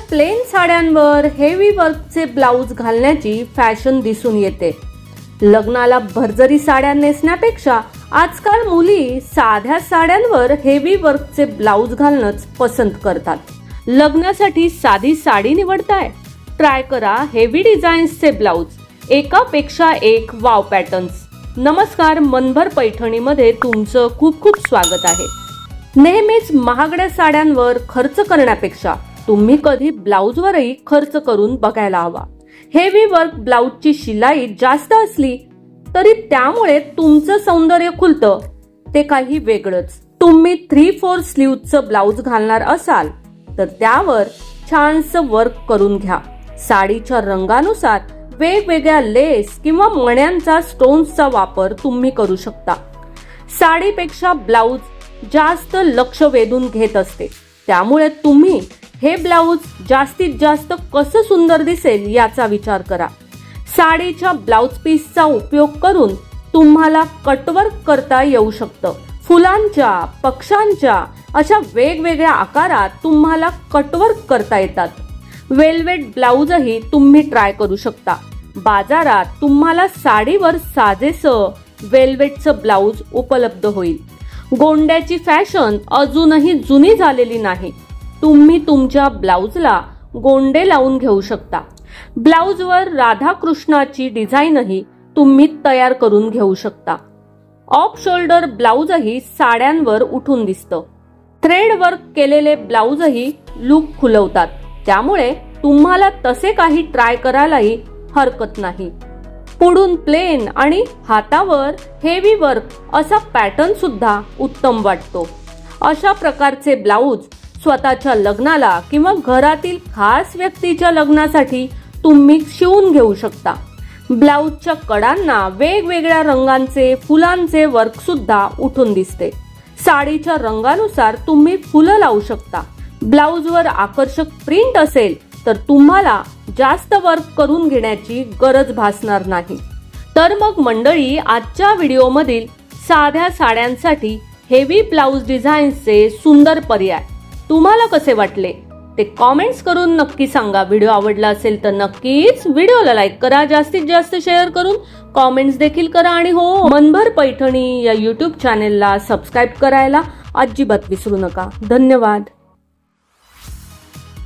Plain साड्यांवर heavy वर्कचे blouse घालण्याची fashion दिसून येते। लग्नाला भरजरी साड्या नेसण्यापेक्षा आजकाल मुली साध्या साड्यांवर हेवी वर्कचे ब्लाउज घालणंच पसंत करतात। लग्नासाठी साधी साडी निवडताय? ट्राय करा हेवी डिझाईन्सचे ब्लाउज, एकापेक्षा एक वाव पॅटर्न्स। नमस्कार, मनभर पैठणीमध्ये तुमचं खूप खूप स्वागत आहे। नेहमीच महागड्या साड्यांवर खर्च करण्यापेक्षा तुम्ही कधी ब्लाउजवरही खर्च करून बघायला हवा। हेवी वर्क ब्लाउजची शिलाई जास्त असली तरी त्यामुळे तुमचं सौंदर्य खुलतं, ते काही वेगळंच। तुम्ही 3/4 स्लीव्हचं ब्लाउज घालणार असाल तर त्यावर छानसं वर्क करून घ्या। साडीच्या रंगानुसार वेगवेगळ्या लेस किंवा मण्यांचा स्टोन्सचा वापर तुम्ही करू शकता। साडीपेक्षा ब्लाउज जास्त लक्ष वेधून घेत असते, त्यामुळे तुम्ही हे ब्लाउज जास्तीत जास्त कसं सुंदर दिसेल याचा विचार करा। साडीच्या ब्लाउज पीसचा उपयोग करून तुम्हाला कटवर्क करता येऊ शकतं। फुलांच्या, पक्ष्यांच्या अशा वेगवेगळ्या आकारात तुम्हाला कटवर्क करता येतात। वेल्वेट ब्लाउजही तुम्ही ट्राय करू शकता। बाजारात तुम्हाला साडीवर साजेसं वेल्वेटचं ब्लाउज उपलब्ध होईल। गोंड्याची फॅशन अजूनही जुनी झालेली नाही, तुम्ही तुमच्या ब्लाउजला गोंडे लावून घेऊ शकता। ब्लाउजवर राधाकृष्णाची डिझाईनही तुम्ही तयार करून घेऊ शकता। ऑफ शोल्डर ब्लाउजही साड्यांवर उठून दिसतं। थ्रेड वर्क केलेले ब्लाउजही लुक खुलवतात, त्यामुळे तुम्हाला तसे काही ट्राय करायलाही हरकत नाही। पुढून प्लेन आणि हातावर हेवी वर्क असा पॅटर्न सुद्धा उत्तम वाटतो। अशा प्रकारचे ब्लाउज स्वतःच्या लग्नाला किंवा घरातील खास व्यक्तीच्या लग्नासाठी तुम्ही शिवून घेऊ शकता। ब्लाउजच्या कडांना वेगवेगळ्या रंगांचे फुलांचे वर्क सुद्धा उठून दिसते। साडीच्या रंगानुसार तुम्ही फुलं लावू शकता। ब्लाउजवर आकर्षक प्रिंट असेल तर तुम्हाला जास्त वर्क करून घेण्याची गरज भासणार नाही। तर मग मंडळी, आजच्या व्हिडिओमधील साध्या साड्यांसाठी हेवी ब्लाउज डिझाईन्सचे सुंदर पर्याय तुम्हाला कसे वाटले ते कमेंट्स करून नक्की सांगा। व्हिडिओ आवडला असेल तर नक्कीच व्हिडिओला लाईक करा, जास्तीत जास्त शेअर करून कमेंट्स देखील करा आणि हो, मनभर पैठणी या YouTube चॅनेलला सबस्क्राईब करायला अजिबात विसरू नका। धन्यवाद।